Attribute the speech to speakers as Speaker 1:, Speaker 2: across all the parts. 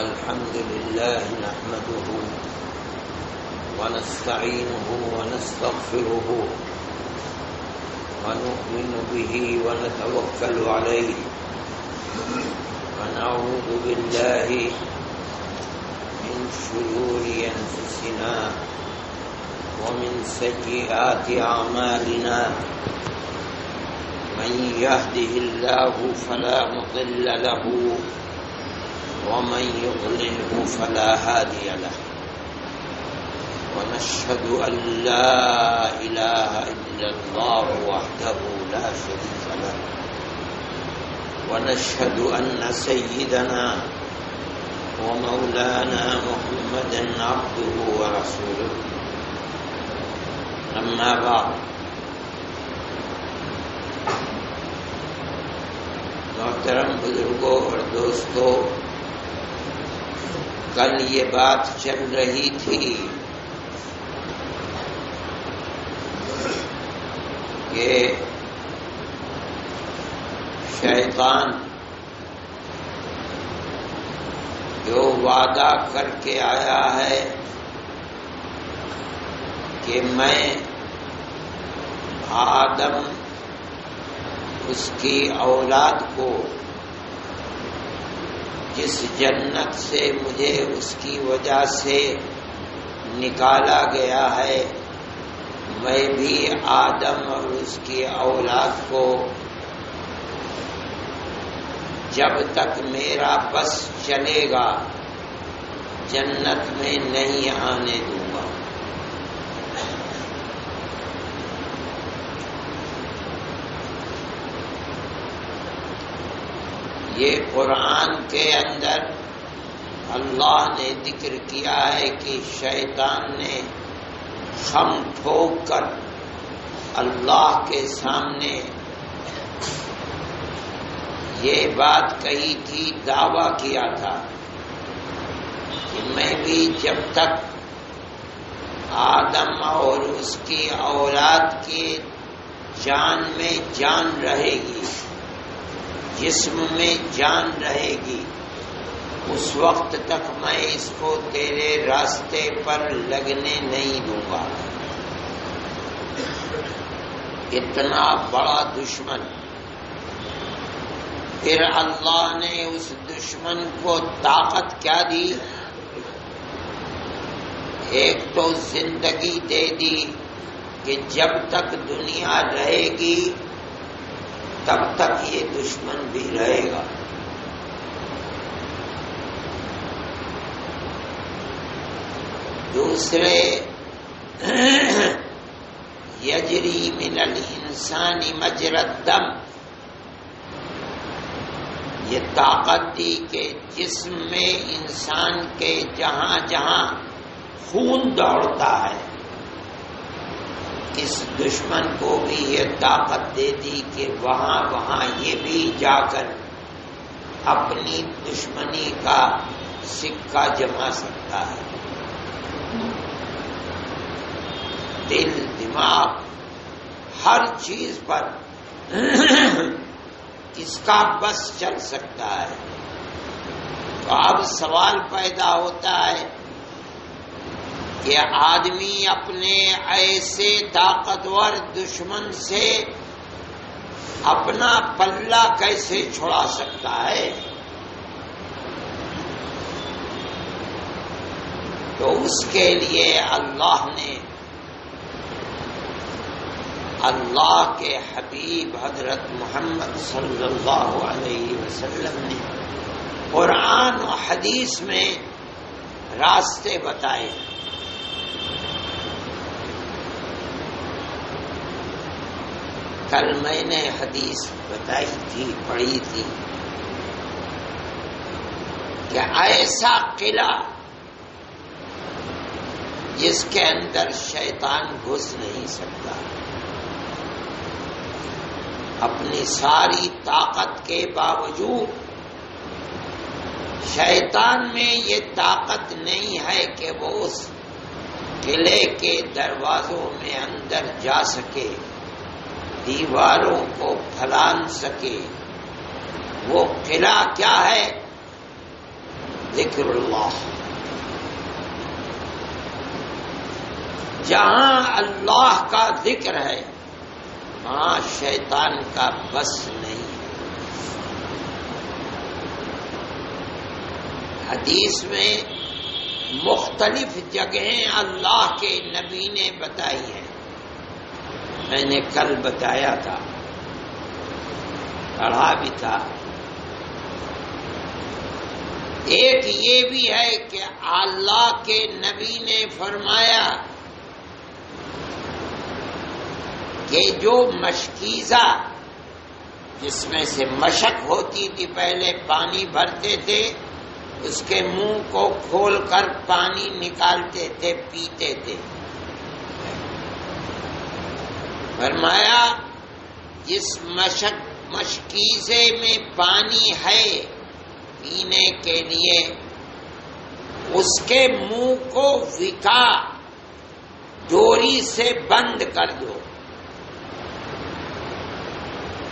Speaker 1: الحمد لله نحمده ونستعينه ونستغفره ونؤمن به ونتوكل عليه ونعوذ بالله من شرور أنفسنا ومن سيئات أعمالنا من يهده الله فلا مضل له ومن يضلله فلا هادي له ونشهد أن لا إله إلا الله وحده لا شريك له ونشهد أن سيدنا ومولانا محمدا عبده ورسوله أما بعد محترم بزرگوں اور دوستوں، کل یہ بات چل رہی تھی کہ شیطان جو وعدہ کر کے آیا ہے کہ میں آدم اس کی اولاد کو جس جنت سے مجھے اس کی وجہ سے نکالا گیا ہے، میں بھی آدم اور اس کی اولاد کو جب تک میرا بس چلے گا جنت میں نہیں آنے دوں گا۔ یہ قرآن کے اندر اللہ نے ذکر کیا ہے کہ شیطان نے خم ٹھوک کر اللہ کے سامنے یہ بات کہی تھی، دعویٰ کیا تھا کہ میں بھی جب تک آدم اور اس کی اولاد کی جان میں جان رہے گی، جسم میں جان رہے گی، اس وقت تک میں اس کو تیرے راستے پر لگنے نہیں دوں گا۔ اتنا بڑا دشمن، پھر اللہ نے اس دشمن کو طاقت کیا دی؟ ایک تو زندگی دے دی کہ جب تک دنیا رہے گی تب تک یہ دشمن بھی رہے گا۔ دوسرے، یجری من الانسان مجری الدم، یہ طاقت دی کہ جسم میں انسان کے جہاں جہاں خون دوڑتا ہے، اس دشمن کو بھی یہ طاقت دے دی کہ وہاں وہاں یہ بھی جا کر اپنی دشمنی کا سکہ جما سکتا ہے۔ دل، دماغ، ہر چیز پر اس کا بس چل سکتا ہے۔ تو اب سوال پیدا ہوتا ہے کہ آدمی اپنے ایسے طاقتور دشمن سے اپنا پلہ کیسے چھڑا سکتا ہے؟ تو اس کے لیے اللہ نے، اللہ کے حبیب حضرت محمد صلی اللہ علیہ وسلم نے قرآن و حدیث میں راستے بتائے۔ کل میں نے حدیث بتائی تھی، پڑھی تھی کہ ایسا قلعہ جس کے اندر شیطان گھس نہیں سکتا، اپنی ساری طاقت کے باوجود شیطان میں یہ طاقت نہیں ہے کہ وہ اس قلعے کے دروازوں میں اندر جا سکے، دیواروں کو پھلان سکے۔ وہ قلعہ کیا ہے؟ ذکر اللہ، جہاں اللہ کا ذکر ہے وہاں شیطان کا بس نہیں ہے۔ حدیث میں مختلف جگہیں اللہ کے نبی نے بتائی ہیں، میں نے کل بتایا تھا، پڑھا بھی تھا۔ ایک یہ بھی ہے کہ اللہ کے نبی نے فرمایا کہ جو مشکیزہ، جس میں سے مشک ہوتی تھی، پہلے پانی بھرتے تھے، اس کے منہ کو کھول کر پانی نکالتے تھے، پیتے تھے، فرمایا جس مشکیزے میں پانی ہے پینے کے لیے، اس کے منہ کو وکا ڈوری سے بند کر دو،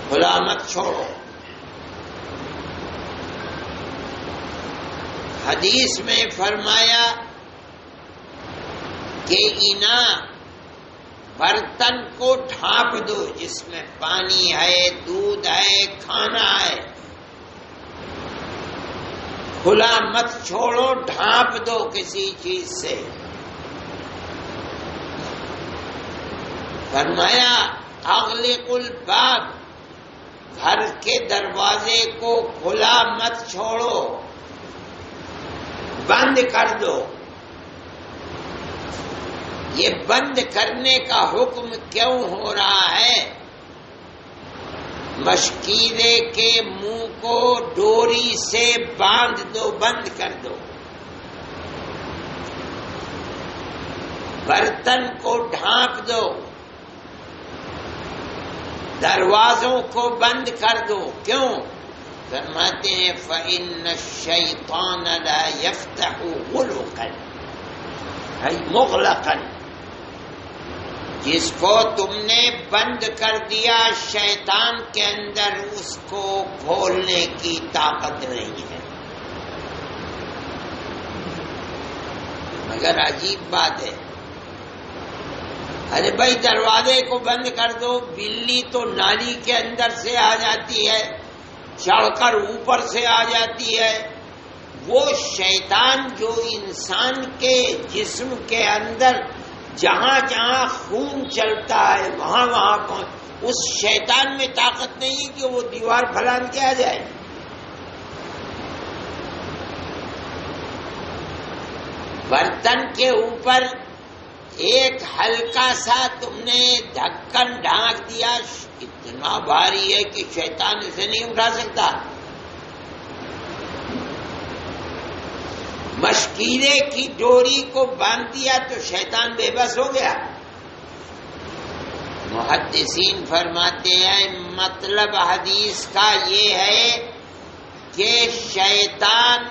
Speaker 1: کھلا مت چھوڑو۔ حدیث میں فرمایا کہ اینا برتن کو ڈھانپ دو جس میں پانی ہے، دودھ ہے، کھانا ہے، کھلا مت چھوڑو، ڈھانپ دو کسی چیز سے۔ فرمایا اغلق الباب، گھر کے دروازے کو کھلا مت چھوڑو، بند کر دو۔ یہ بند کرنے کا حکم کیوں ہو رہا ہے؟ مشکیزے کے منہ کو ڈوری سے باندھ دو، بند کر دو، برتن کو ڈھانپ دو، دروازوں کو بند کر دو۔ کیوں؟ فرماتے ہیں فَإِنَّ الشَّيْطَانَ لَا يَفْتَحُ غُلُقًا أي مغلقا، جس کو تم نے بند کر دیا شیطان کے اندر اس کو کھولنے کی طاقت نہیں ہے۔ مگر عجیب بات ہے، ارے بھائی دروازے کو بند کر دو، بلی تو نالی کے اندر سے آ جاتی ہے، چڑھ کر اوپر سے آ جاتی ہے، وہ شیطان جو انسان کے جسم کے اندر جہاں جہاں خون چلتا ہے وہاں وہاں پہنچ، اس شیطان میں طاقت نہیں کہ وہ دیوار پھلان کے آ جائے۔ برتن کے اوپر ایک ہلکا سا تم نے ڈھکن ڈھانک دیا، اتنا بھاری ہے کہ شیطان اسے نہیں اٹھا سکتا۔ مشکیزے کی ڈوری کو باندھ دیا تو شیطان بے بس ہو گیا۔ محدثین فرماتے ہیں مطلب حدیث کا یہ ہے کہ شیطان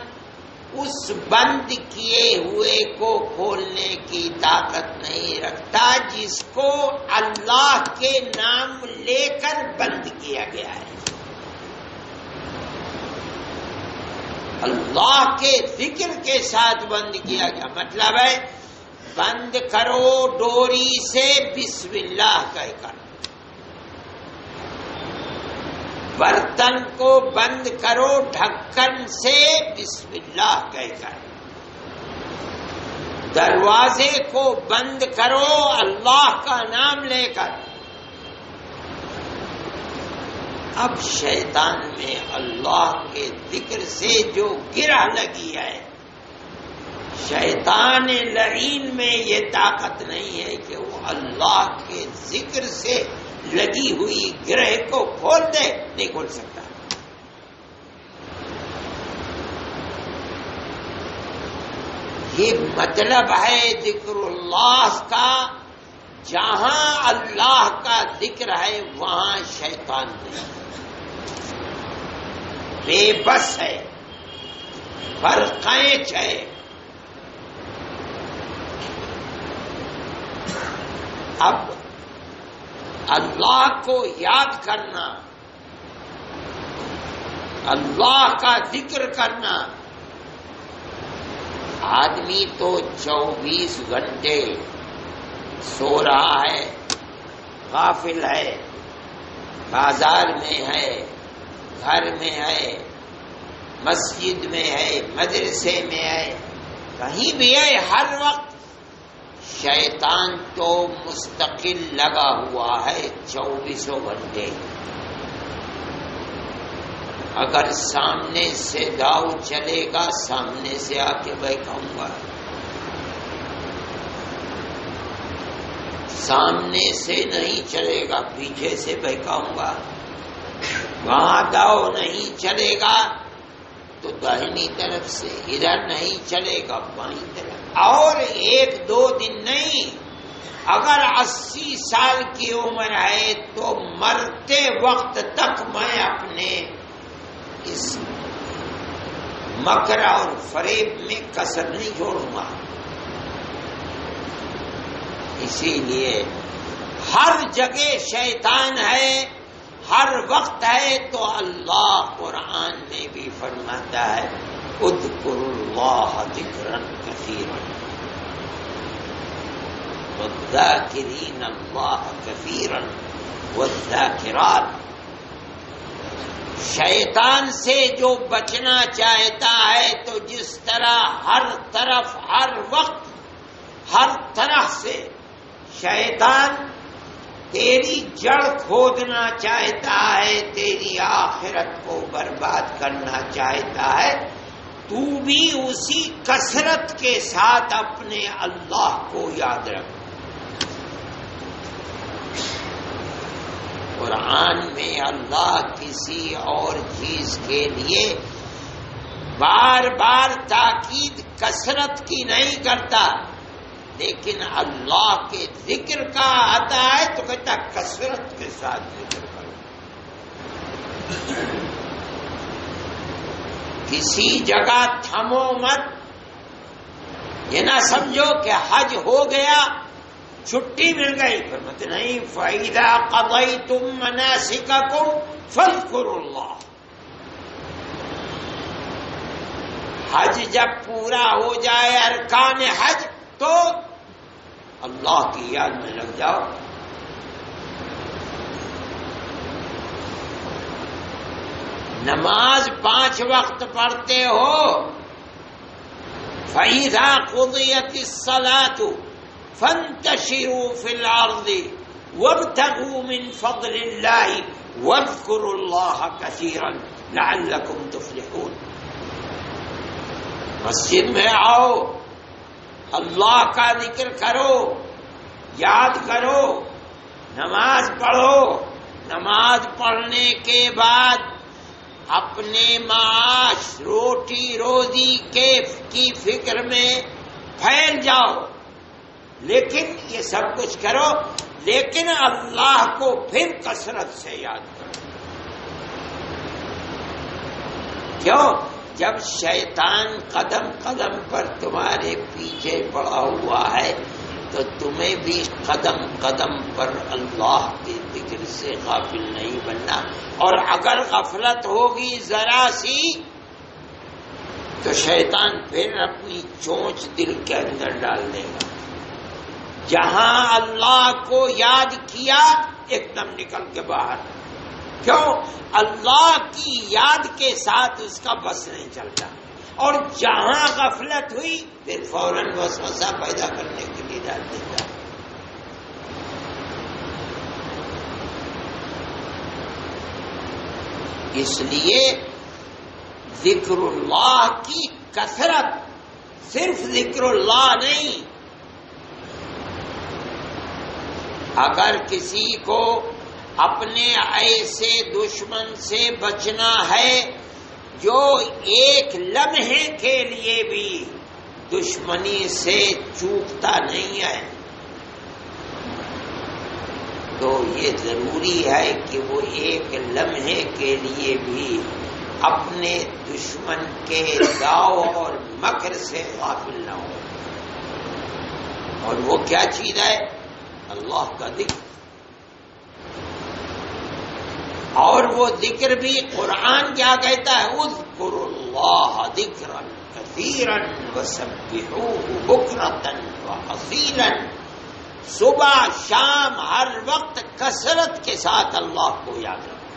Speaker 1: اس بند کیے ہوئے کو کھولنے کی طاقت نہیں رکھتا جس کو اللہ کے نام لے کر بند کیا گیا ہے، اللہ کے ذکر کے ساتھ بند کیا گیا۔ مطلب ہے بند کرو ڈوری سے بسم اللہ کہہ کر، برتن کو بند کرو ڈھکن سے بسم اللہ کہہ کر، دروازے کو بند کرو اللہ کا نام لے کر۔ اب شیطان میں اللہ کے ذکر سے جو گرہ لگی ہے، شیطان لعین میں یہ طاقت نہیں ہے کہ وہ اللہ کے ذکر سے لگی ہوئی گرہ کو کھول دے، نہیں کھول سکتا۔ یہ مطلب ہے ذکر اللہ کا، جہاں اللہ کا ذکر ہے وہاں شیطان نہیں، بے بس ہے، فرقینچ ہے۔ اب اللہ کو یاد کرنا، اللہ کا ذکر کرنا، آدمی تو 24 گھنٹے سو رہا ہے، غافل ہے، بازار میں ہے، گھر میں ہے، مسجد میں ہے، مدرسے میں ہے، کہیں بھی ہے، ہر وقت شیطان تو مستقل لگا ہوا ہے 24 گھنٹے۔ اگر سامنے سے داؤ چلے گا، سامنے سے آ کے بہکاؤں گا، سامنے سے نہیں چلے گا، پیچھے سے بہکاؤں گا، وہاں داؤ نہیں چلے گا تو داہنی طرف سے، ادھر نہیں چلے گا بائیں طرف۔ اور 1-2 دن نہیں، اگر 80 سال کی عمر ہے تو مرتے وقت تک میں اپنے اس مکر اور فریب میں کسر نہیں چھوڑوں گا۔ اسی لیے ہر جگہ شیطان ہے، ہر وقت ہے، تو اللہ قرآن میں بھی فرماتا ہے اذکروا اللہ ذکرا کثیرا والذاکرین اللہ کثیرا والذاکرات۔ شیطان سے جو بچنا چاہتا ہے تو جس طرح ہر طرف ہر وقت ہر طرح سے شیطان تیری جڑ کھودنا چاہتا ہے، تیری آخرت کو برباد کرنا چاہتا ہے، تو بھی اسی کثرت کے ساتھ اپنے اللہ کو یاد رکھ۔ قرآن میں اللہ کسی اور چیز کے لیے بار بار تاکید کثرت کی نہیں کرتا، لیکن اللہ کے ذکر کا آتا ہے تو کہتا کثرت کے ساتھ ذکر کرو۔ کسی جگہ تھمو مت، یہ نہ سمجھو کہ حج ہو گیا چھٹی مل گئی، پر مت نہیں، فَإِذَا قَضَيْتُم مَّنَاسِكَكُمْ فَاذْكُرُوا اللَّهَ۔ حج جب پورا ہو جائے ارکان حج تو اللہ کی یاد میں لگ جاؤ۔ نماز 5 وقت پڑھتے ہو، فَإِذَا قُضِيَتِ الصَّلَاةُ فَانتَشِرُوا فِي الْأَرْضِ وَابْتَغُوا مِنْ فَضْلِ اللَّهِ وَاذْكُرُوا اللَّهَ كَثِيرًا لَعَلَّكُمْ تُفْلِحُونَ۔ مسجد میں آؤ، اللہ کا ذکر کرو، یاد کرو، نماز پڑھو، نماز پڑھنے کے بعد اپنے معاش، روٹی روزی کی فکر میں پھیل جاؤ، لیکن یہ سب کچھ کرو، لیکن اللہ کو پھر کثرت سے یاد کرو۔ کیوں؟ جب شیطان قدم قدم پر تمہارے پیچھے پڑا ہوا ہے تو تمہیں بھی قدم قدم پر اللہ کے ذکر سے غافل نہیں بننا، اور اگر غفلت ہوگی ذرا سی تو شیطان پھر اپنی چونچ دل کے اندر ڈال دے گا۔ جہاں اللہ کو یاد کیا ایک دم نکل کے باہر، کیوں؟ اللہ کی یاد کے ساتھ اس کا بس نہیں چلتا، اور جہاں غفلت ہوئی پھر فوراً وسوسہ پیدا کرنے کے لیے ڈال دیتا۔ اس لیے ذکر اللہ کی کثرت، صرف ذکر اللہ نہیں، اگر کسی کو اپنے ایسے دشمن سے بچنا ہے جو ایک لمحے کے لیے بھی دشمنی سے چوکتا نہیں ہے، تو یہ ضروری ہے کہ وہ ایک لمحے کے لیے بھی اپنے دشمن کے داؤ اور مکر سے غافل نہ ہو۔ اور وہ کیا چیز ہے؟ اللہ کا ذکر۔ اور وہ ذکر بھی قرآن کیا کہتا ہے؟ اذکروا اللہ ذکرا کثیرا۔ كثيرا وسبحوه بكرة وأصيلا. صبح شام ہر وقت کثرت کے ساتھ اللہ کو یاد رکھو.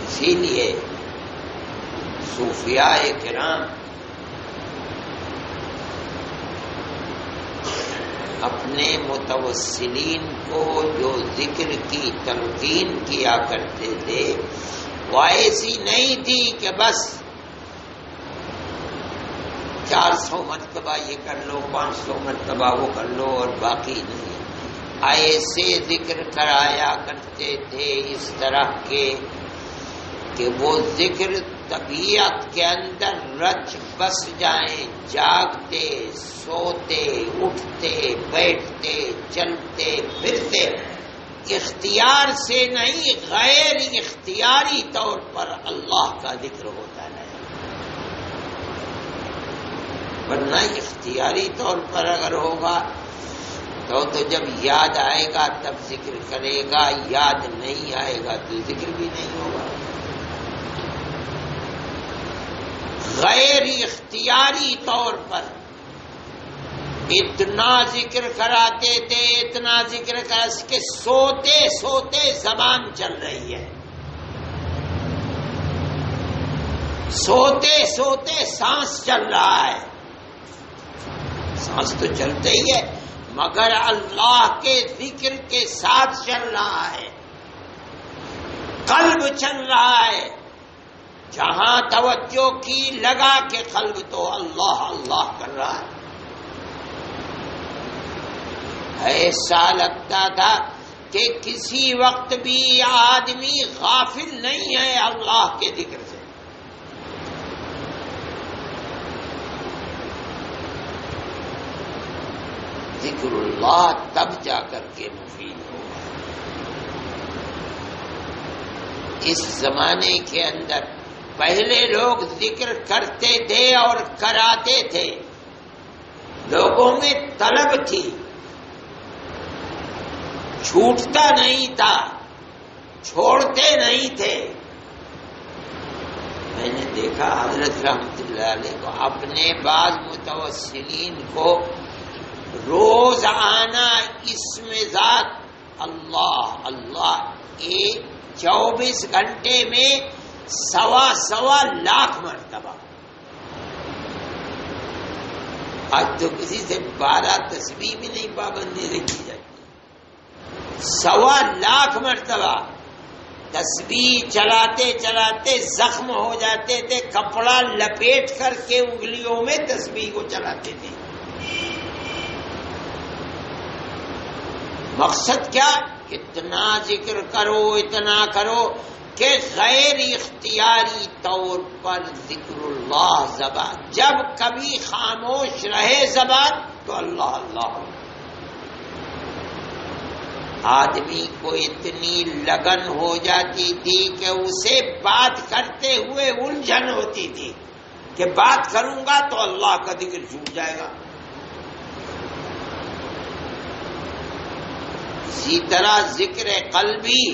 Speaker 1: اسی لیے صوفیاء کرام اپنے متوسلین کو جو ذکر کی تلقین کیا کرتے تھے وہ ایسی نہیں تھی کہ بس 400 مرتبہ یہ کر لو، 500 مرتبہ وہ کر لو اور باقی نہیں. ایسے ذکر کرایا کرتے تھے اس طرح کے کہ وہ ذکر طبیعت کے اندر رچ بس جائیں. جاگتے، سوتے، اٹھتے، بیٹھتے، چلتے پھرتے اختیار سے نہیں غیر اختیاری طور پر اللہ کا ذکر ہوتا ہے. ورنہ اختیاری طور پر اگر ہوگا تو جب یاد آئے گا تب ذکر کرے گا، یاد نہیں آئے گا تو ذکر بھی نہیں ہوگا. غیر اختیاری طور پر اتنا ذکر کراتے تھے، اتنا ذکر کر کے سوتے سوتے زبان چل رہی ہے، سوتے سوتے سانس چل رہا ہے. سانس تو چلتے ہی ہے مگر اللہ کے ذکر کے ساتھ چل رہا ہے. قلب چل رہا ہے، جہاں توجہ کی لگا کہ قلب تو اللہ اللہ کر رہا ہے. ایسا لگتا تھا کہ کسی وقت بھی آدمی غافل نہیں ہے اللہ کے ذکر سے. ذکر اللہ تب جا کر کے مفید ہوگا. اس زمانے کے اندر پہلے لوگ ذکر کرتے تھے اور کراتے تھے، لوگوں میں طلب تھی، چھوٹتا نہیں تھا، چھوڑتے نہیں تھے. میں نے دیکھا حضرت رحمت اللہ علیہ کو اپنے بعض متوسلین کو روز آنا اسم ذات اللہ اللہ 24 گھنٹے میں 1.25 لاکھ مرتبہ. آج تو کسی سے 12 تسبیح بھی نہیں پابندی رکھی جاتی. 1.25 لاکھ مرتبہ تسبیح چلاتے چلاتے زخم ہو جاتے تھے، کپڑا لپیٹ کر کے انگلیوں میں تسبیح کو چلاتے تھے. مقصد کیا؟ اتنا ذکر کرو، اتنا کرو کہ غیر اختیاری طور پر ذکر اللہ زبان، جب کبھی خاموش رہے زبان تو اللہ اللہ. آدمی کو اتنی لگن ہو جاتی تھی کہ اسے بات کرتے ہوئے الجھن ہوتی تھی کہ بات کروں گا تو اللہ کا ذکر چھوٹ جائے گا. اسی طرح ذکر قلبی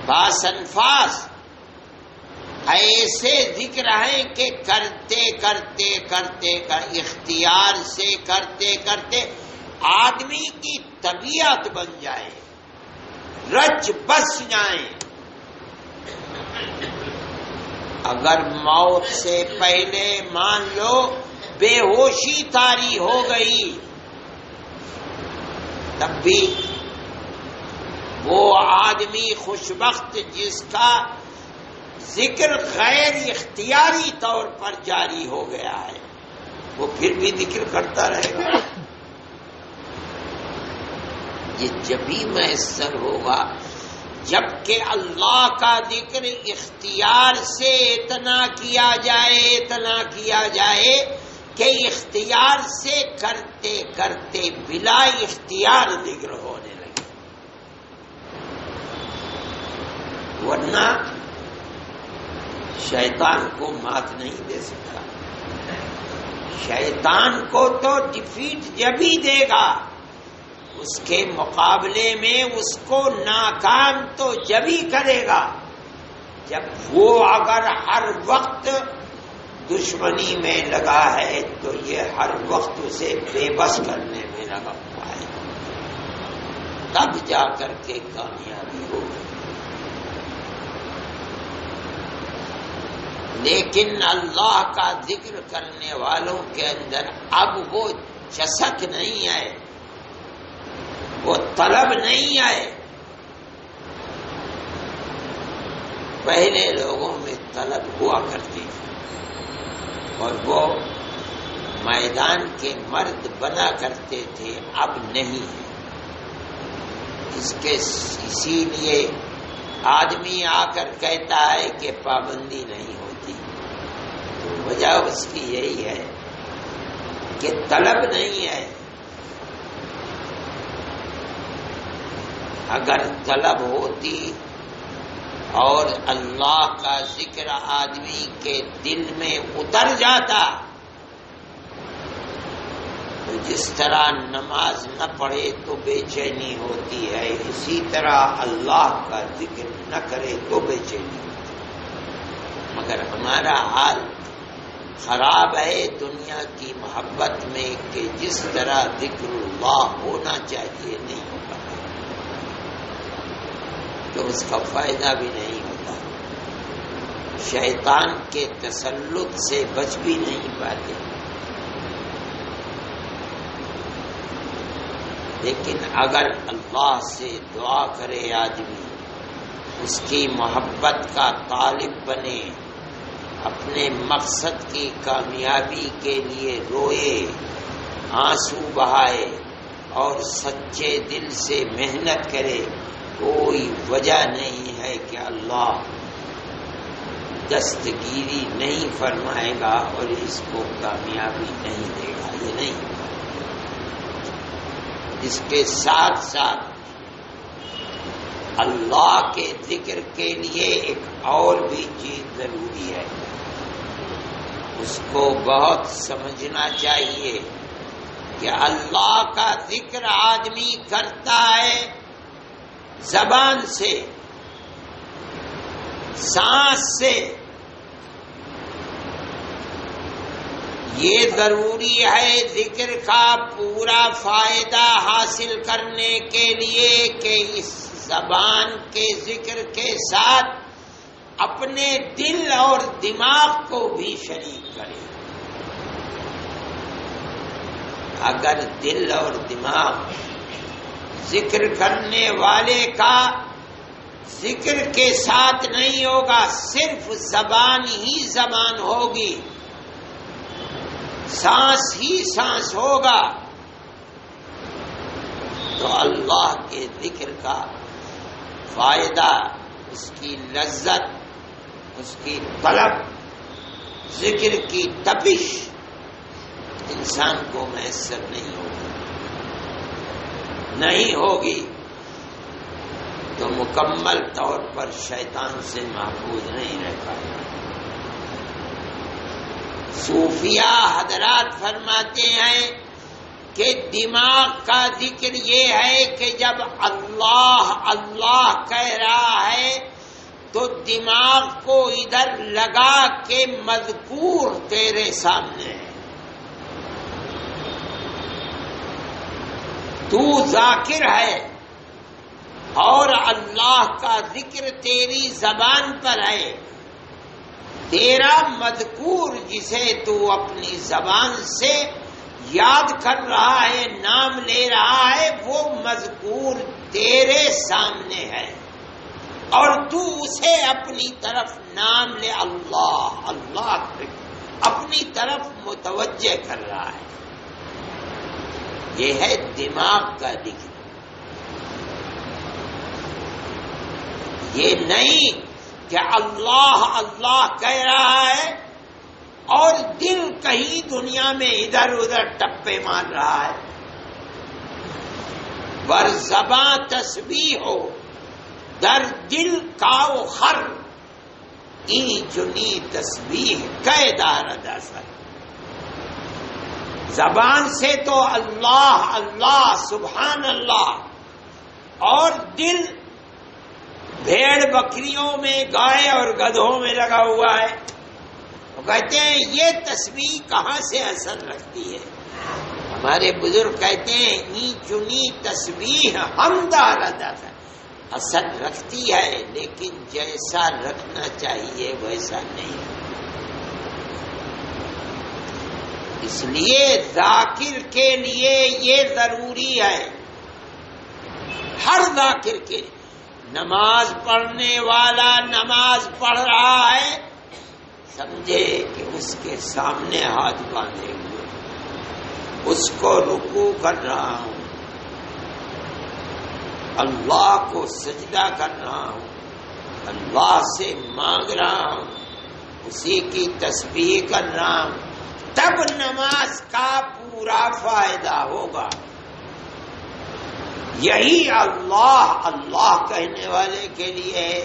Speaker 1: باس انفاس ایسے ذکر ہیں کہ کرتے کرتے کرتے اختیار سے کرتے کرتے آدمی کی طبیعت بن جائے، رچ بس جائیں. اگر موت سے پہلے مان لو بے ہوشی طاری ہو گئی تب بھی وہ آدمی خوشبخت جس کا ذکر غیر اختیاری طور پر جاری ہو گیا ہے وہ پھر بھی ذکر کرتا رہے گا. یہ جبھی میسر ہوگا جبکہ اللہ کا ذکر اختیار سے اتنا کیا جائے کہ اختیار سے کرتے کرتے بلا اختیار ذکر ہونے لگے. ورنہ شیطان کو مات نہیں دے سکتا. شیطان کو تو ڈیفیٹ جبھی دے گا، اس کے مقابلے میں اس کو ناکام تو جبھی کرے گا جب وہ اگر ہر وقت دشمنی میں لگا ہے تو یہ ہر وقت اسے بے بس کرنے میں لگا ہوا ہے، تب جا کر کے کامیابی ہوگی۔ لیکن اللہ کا ذکر کرنے والوں کے اندر اب وہ چسک نہیں آئے، وہ طلب نہیں آئے۔ پہلے لوگوں میں طلب ہوا کرتی تھی اور وہ میدان کے مرد بنا کرتے تھے، اب نہیں ہے۔ اسی لیے آدمی آ کر کہتا ہے کہ پابندی نہیں ہوتی، تو وجہ اس کی یہی ہے کہ طلب نہیں ہے۔ اگر طلب ہوتی اور اللہ کا ذکر آدمی کے دل میں اتر جاتا تو جس طرح نماز نہ پڑھے تو بے چینی ہوتی ہے، اسی طرح اللہ کا ذکر نہ کرے تو بے چینی ہوتی ہے۔ مگر ہمارا حال خراب ہے دنیا کی محبت میں کہ جس طرح ذکر اللہ ہونا چاہیے نہیں ہوتا، تو اس کا فائدہ بھی نہیں ہوتا، شیطان کے تسلط سے بچ بھی نہیں پاتے۔ لیکن اگر اللہ سے دعا کرے آدمی، اس کی محبت کا طالب بنے، اپنے مقصد کی کامیابی کے لیے روئے، آنسو بہائے اور سچے دل سے محنت کرے، کوئی وجہ نہیں ہے کہ اللہ دستگیری نہیں فرمائے گا اور اس کو کامیابی نہیں دے گا، یہ نہیں ہوگا۔ اس کے ساتھ ساتھ اللہ کے ذکر کے لیے ایک اور بھی چیز ضروری ہے، اس کو بہت سمجھنا چاہیے کہ اللہ کا ذکر آدمی کرتا ہے زبان سے، سانس سے۔ یہ ضروری ہے ذکر کا پورا فائدہ حاصل کرنے کے لیے کہ اس زبان کے ذکر کے ساتھ اپنے دل اور دماغ کو بھی شریک کرے۔ اگر دل اور دماغ ذکر کرنے والے کا ذکر کے ساتھ نہیں ہوگا، صرف زبان ہی زبان ہوگی، سانس ہی سانس ہوگا، تو اللہ کے ذکر کا فائدہ، اس کی لذت، اس کی طلب، ذکر کی تپش انسان کو میسر نہیں ہوگی۔ نہیں ہوگی تو مکمل طور پر شیطان سے محفوظ نہیں رہ پائے گا۔ صوفیاء حضرات فرماتے ہیں کہ دماغ کا ذکر یہ ہے کہ جب اللہ اللہ کہہ رہا ہے تو دماغ کو ادھر لگا کے مذکور تیرے سامنے ہے، تو ذاکر ہے اور اللہ کا ذکر تیری زبان پر ہے، تیرا مذکور جسے تو اپنی زبان سے یاد کر رہا ہے، نام لے رہا ہے، وہ مذکور تیرے سامنے ہے اور تو اسے اپنی طرف نام لے اللہ اللہ اپنی طرف متوجہ کر رہا ہے۔ یہ ہے دماغ کا ذکر۔ یہ نہیں کہ اللہ اللہ کہہ رہا ہے اور دل کہیں دنیا میں ادھر ادھر ٹپے مار رہا ہے، بر زباں تسبیح ہو در دل کاؤ خر، این چنی تسبیح کہہ دار دسر۔ زبان سے تو اللہ اللہ سبحان اللہ، اور دل بھیڑ بکریوں میں، گائے اور گدھوں میں لگا ہوا ہے. وہ کہتے ہیں یہ تسبیح کہاں سے اثر رکھتی ہے؟ ہمارے بزرگ کہتے ہیں نی چنی تسبیح ہم داردا ہے، اثر رکھتی ہے لیکن جیسا رکھنا چاہیے ویسا نہیں. اس لیے ذاکر کے لیے یہ ضروری ہے، ہر ذاکر کے. نماز پڑھنے والا نماز پڑھ رہا ہے، سمجھے کہ اس کے سامنے ہاتھ باندھے ہوئے، اس کو رکوع کر رہا ہوں، اللہ کو سجدہ کر رہا ہوں، اللہ سے مانگ رہا ہوں، اسی کی تسبیح کر رہا ہوں، تب نماز کا پورا فائدہ ہوگا. یہی اللہ اللہ کہنے والے کے لیے ہے،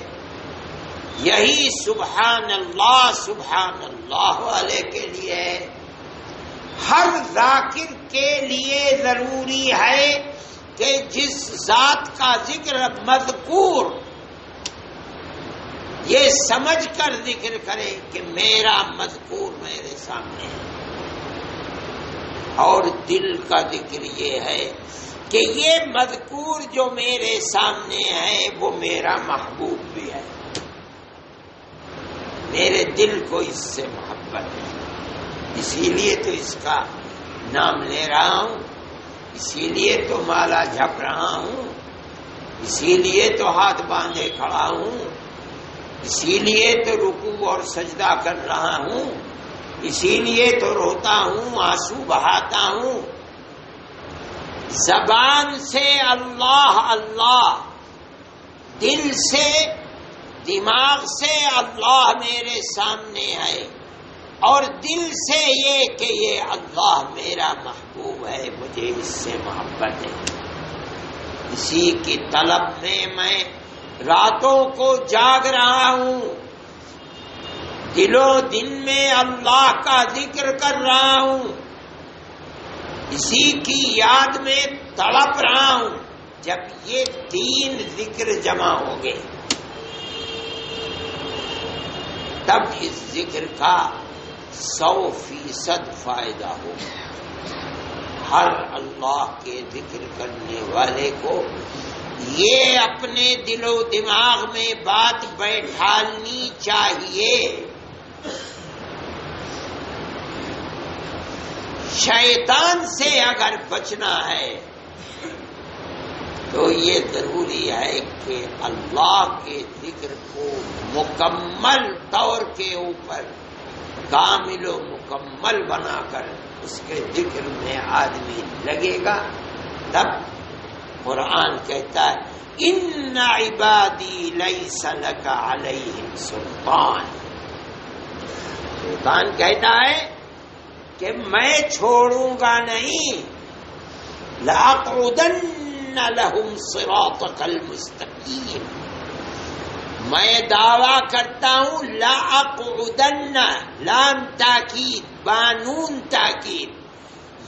Speaker 1: یہی سبحان اللہ والے کے لیے ہے. ہر ذاکر کے لیے ضروری ہے کہ جس ذات کا ذکر مذکور یہ سمجھ کر ذکر کرے کہ میرا مذکور میرے سامنے ہے. اور دل کا ذکر یہ ہے کہ یہ مذکور جو میرے سامنے ہے وہ میرا محبوب بھی ہے، میرے دل کو اس سے محبت ہے، اسی لیے تو اس کا نام لے رہا ہوں، اسی لیے تو مالا جھپ رہا ہوں، اسی لیے تو ہاتھ باندھے کھڑا ہوں، اسی لیے تو رکوع اور سجدہ کر رہا ہوں، اسی لیے تو روتا ہوں، آنسو بہاتا ہوں. زبان سے اللہ اللہ، دل سے دماغ سے اللہ میرے سامنے ہے، اور دل سے یہ کہ یہ اللہ میرا محبوب ہے، مجھے اس سے محبت ہے. اسی کی طلب میں راتوں کو جاگ رہا ہوں، دل و دن میں اللہ کا ذکر کر رہا ہوں، اسی کی یاد میں تڑپ رہا ہوں. جب یہ تین ذکر جمع ہوں گے تب اس ذکر کا 100% فائدہ ہوگا. ہر اللہ کے ذکر کرنے والے کو یہ اپنے دل و دماغ میں بات بیٹھانی چاہیے. شیطان سے اگر بچنا ہے تو یہ ضروری ہے کہ اللہ کے ذکر کو مکمل طور کے اوپر کامل و مکمل بنا کر اس کے ذکر میں آدمی لگے گا. تب قرآن کہتا ہے ان عبادی لیس لک علیہم سلطان. شیطان کہتا ہے کہ میں چھوڑوں گا نہیں، لَأَقْعُدَنَّ لَهُمْ صِرَاطَكَ الْمُسْتَقِيمَ. میں دعویٰ کرتا ہوں لَأَقْعُدَنَّ، لام تاکید بانون تاکید،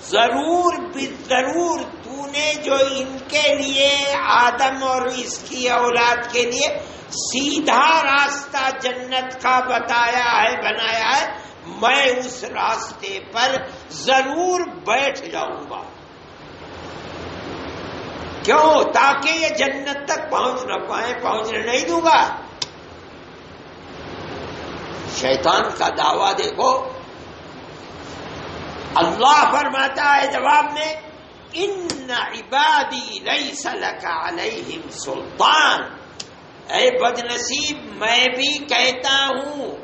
Speaker 1: ضرور بالضرور تو نے جو ان کے لیے آدم اور اس کی اولاد کے لیے سیدھا راستہ جنت کا بتایا ہے، بنایا ہے، میں اس راستے پر ضرور بیٹھ جاؤں گا. کیوں؟ تاکہ یہ جنت تک پہنچ نہ پائے، پہنچنے نہیں دوں گا. شیطان کا دعویٰ دیکھو. اللہ فرماتا ہے جواب میں ان عبادی لیس لک علیہم سلطان. اے بدنصیب میں بھی کہتا ہوں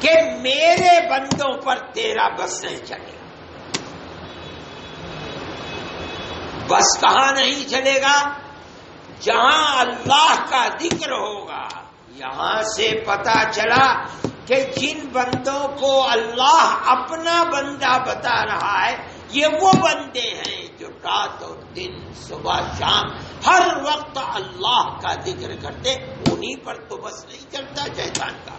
Speaker 1: کہ میرے بندوں پر تیرا بس نہیں چلے گا. بس کہاں نہیں چلے گا؟ جہاں اللہ کا ذکر ہوگا. یہاں سے پتا چلا کہ جن بندوں کو اللہ اپنا بندہ بتا رہا ہے یہ وہ بندے ہیں جو رات اور دن صبح شام ہر وقت اللہ کا ذکر کرتے. انہی پر تو بس نہیں چلتا شیطان کا.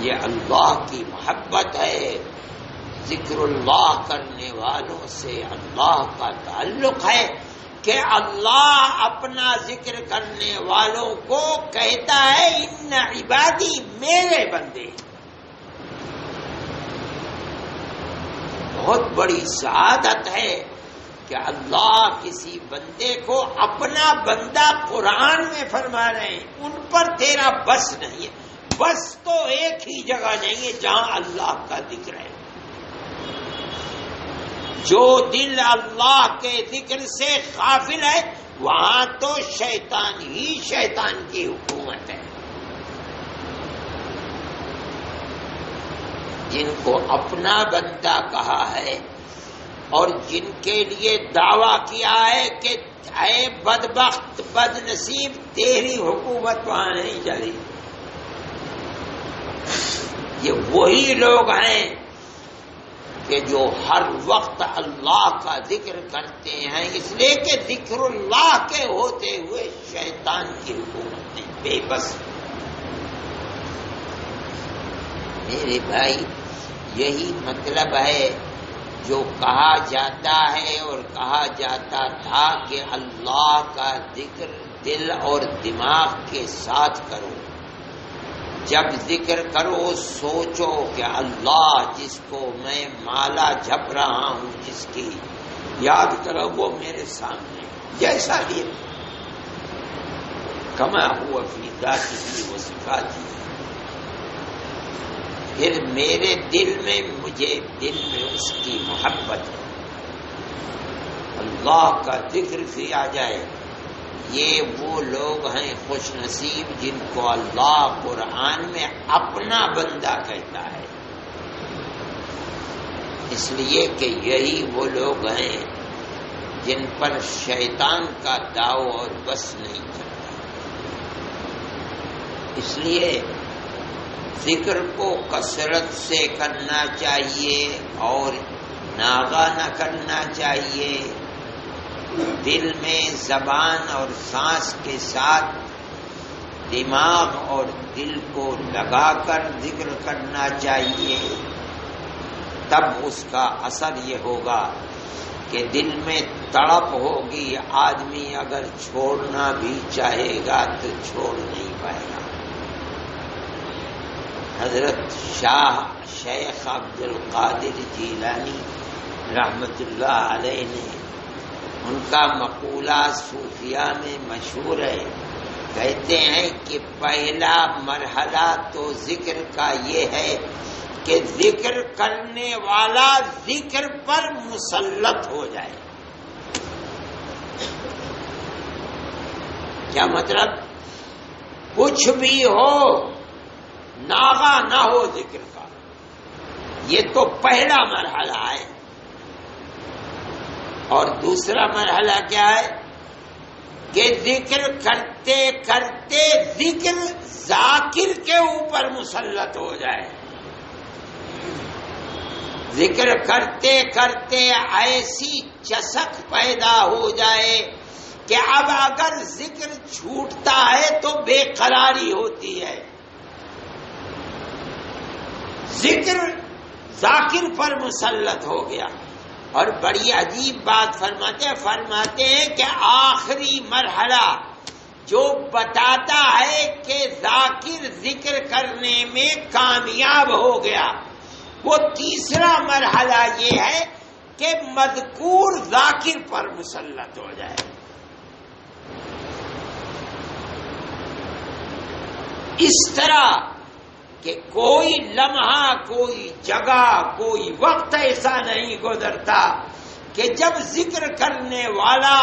Speaker 1: یہ اللہ کی محبت ہے. ذکر اللہ کرنے والوں سے اللہ کا تعلق ہے. کہ اللہ اپنا ذکر کرنے والوں کو کہتا ہے ان عبادی میرے بندے. بہت بڑی سعادت ہے کہ اللہ کسی بندے کو اپنا بندہ قرآن میں فرما رہے ہیں. ان پر تیرا بس نہیں ہے. بس تو ایک ہی جگہ نہیں ہے جہاں اللہ کا ذکر ہے. جو دل اللہ کے ذکر سے غافل ہے وہاں تو شیطان ہی شیطان کی حکومت ہے. جن کو اپنا بندہ کہا ہے اور جن کے لیے دعویٰ کیا ہے کہ اے بدبخت بد نصیب تیری حکومت وہاں نہیں چلی، یہ وہی لوگ ہیں کہ جو ہر وقت اللہ کا ذکر کرتے ہیں، اس لیے کہ ذکر اللہ کے ہوتے ہوئے شیطان کی حکومت نہیں، بے بس. میرے بھائی یہی مطلب ہے جو کہا جاتا ہے اور کہا جاتا تھا کہ اللہ کا ذکر دل اور دماغ کے ساتھ کرو. جب ذکر کرو سوچو کہ اللہ جس کو میں مالا جپ رہا ہوں، جس کی یاد کرو وہ میرے سامنے جیسا بھی کما ہوا فی ذاتہ و صفاتہ. پھر میرے دل میں مجھے دل میں اس کی محبت ہے، اللہ کا ذکر بھی آ جائے. یہ وہ لوگ ہیں خوش نصیب جن کو اللہ قرآن میں اپنا بندہ کہتا ہے. اس لیے کہ یہی وہ لوگ ہیں جن پر شیطان کا داؤ اور بس نہیں کرتا. اس لیے ذکر کو کثرت سے کرنا چاہیے اور ناغہ نہ کرنا چاہیے. دل میں زبان اور سانس کے ساتھ دماغ اور دل کو لگا کر ذکر کرنا چاہیے. تب اس کا اثر یہ ہوگا کہ دل میں تڑپ ہوگی. آدمی اگر چھوڑنا بھی چاہے گا تو چھوڑ نہیں پائے گا. حضرت شیخ عبد القادر جیلانی رحمت اللہ علیہ نے، ان کا مقولہ صوفیہ میں مشہور ہے، کہتے ہیں کہ پہلا مرحلہ تو ذکر کا یہ ہے کہ ذکر کرنے والا ذکر پر مسلط ہو جائے. کیا مطلب؟ کچھ بھی ہو ناغہ نہ ہو ذکر کا. یہ تو پہلا مرحلہ ہے. اور دوسرا مرحلہ کیا ہے کہ ذکر کرتے کرتے ذکر ذاکر کے اوپر مسلط ہو جائے. ذکر کرتے کرتے ایسی چسک پیدا ہو جائے کہ اب اگر ذکر چھوٹتا ہے تو بے قراری ہوتی ہے. ذکر ذاکر پر مسلط ہو گیا. اور بڑی عجیب بات فرماتے ہیں کہ آخری مرحلہ جو بتاتا ہے کہ ذاکر ذکر کرنے میں کامیاب ہو گیا، وہ تیسرا مرحلہ یہ ہے کہ مذکور ذاکر پر مسلط ہو جائے. اس طرح کہ کوئی لمحہ، کوئی جگہ، کوئی وقت ایسا نہیں گزرتا کہ جب ذکر کرنے والا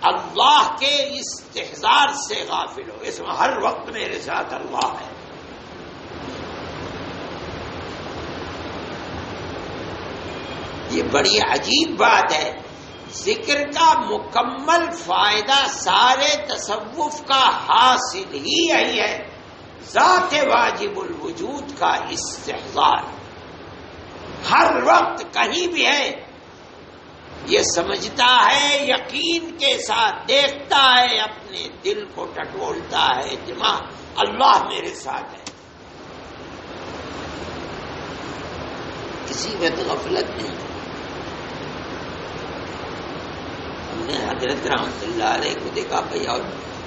Speaker 1: اللہ کے استحضار سے غافل ہو. اس میں ہر وقت میرے ساتھ اللہ ہے. یہ بڑی عجیب بات ہے. ذکر کا مکمل فائدہ سارے تصوف کا حاصل ہی یہی ہے، ذات واجب الوجود کا استحضار. ہر وقت کہیں بھی ہے یہ سمجھتا ہے، یقین کے ساتھ دیکھتا ہے، اپنے دل کو ٹٹولتا ہے دماغ، اللہ میرے ساتھ ہے. کسی میں تو غفلت نہیں. ہم نے حضرت رحمت اللہ علیہ کو دیکھا بھائی، اور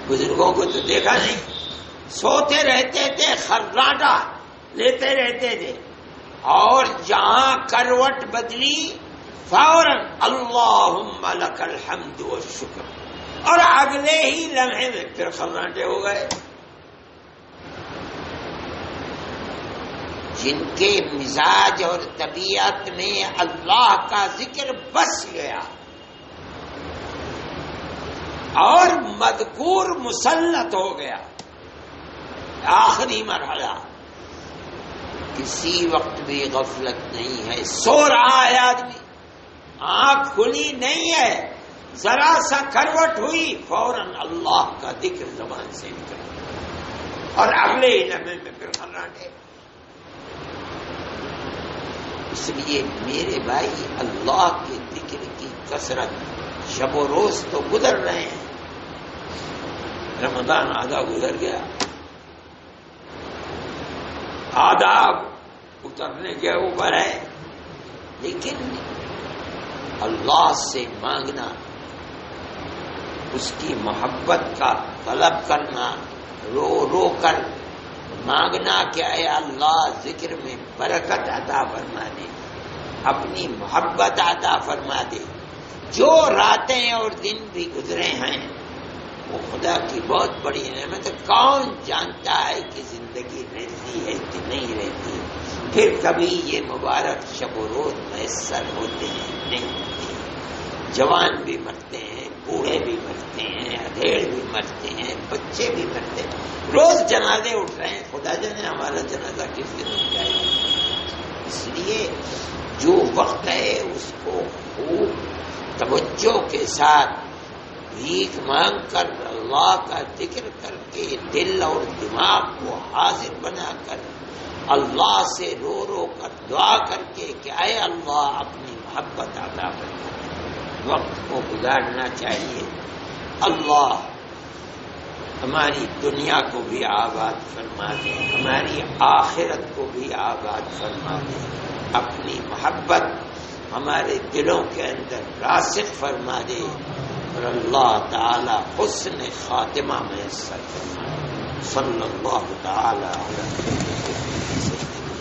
Speaker 1: بزرگوں کو تو دیکھا نہیں، سوتے رہتے تھے، خراٹا لیتے رہتے تھے، اور جہاں کروٹ بدلی فوراً اللہم لک الحمد والشکر، اور اگلے ہی لمحے میں پھر خراٹے ہو گئے۔ جن کے مزاج اور طبیعت میں اللہ کا ذکر بس گیا اور مذکور مسلط ہو گیا، آخری مرحلہ، کسی وقت بھی غفلت نہیں ہے، سو رہا ہے آدمی، آنکھ کھلی نہیں ہے، ذرا سا کروٹ ہوئی فوراً اللہ کا ذکر زبان سے نکلا، اور اگلے ہی لمحے میں پھر خراٹے۔ اس لیے میرے بھائی، اللہ کے ذکر کی کثرت، شب و روز تو گزر رہے ہیں، رمضان آدھا گزر گیا، آدھا اترنے کے اوپر ہے، لیکن اللہ سے مانگنا، اس کی محبت کا طلب کرنا، رو رو کر مانگنا کہ اے اللہ ذکر میں برکت عطا فرما دے، اپنی محبت عطا فرما دے۔ جو راتیں اور دن بھی گزرے ہیں وہ خدا کی بہت بڑی نعمت ہے، کون جانتا ہے کہ زندگی رہتی ہے کہ نہیں رہتی، پھر کبھی یہ مبارک شب و روز میسر ہوتے ہیں نہیں ہوتے ہیں، جوان بھی مرتے ہیں، بوڑھے بھی مرتے ہیں، ادھیڑ بھی مرتے ہیں، بچے بھی مرتے ہیں، روز جنازے اٹھ رہے ہیں، خدا جانے ہمارا جنازہ کس دن اٹھ جائے گا۔ اس لیے جو وقت ہے اس کو خوب توجہ کے ساتھ بھیک مانگ کر، اللہ کا ذکر کر کے، دل اور دماغ کو حاضر بنا کر، اللہ سے رو رو کر دعا کر کے کہ اے اللہ اپنی محبت عطا فرما، وقت کو گزارنا چاہیے۔ اللہ ہماری دنیا کو بھی آباد فرما دے، ہماری آخرت کو بھی آباد فرما دے، اپنی محبت ہمارے دلوں کے اندر راسخ فرما دے، اور اللہ تعالی حسن خاتمہ میسر فرما دے۔ صلی اللہ تعالی علیہ وسلم۔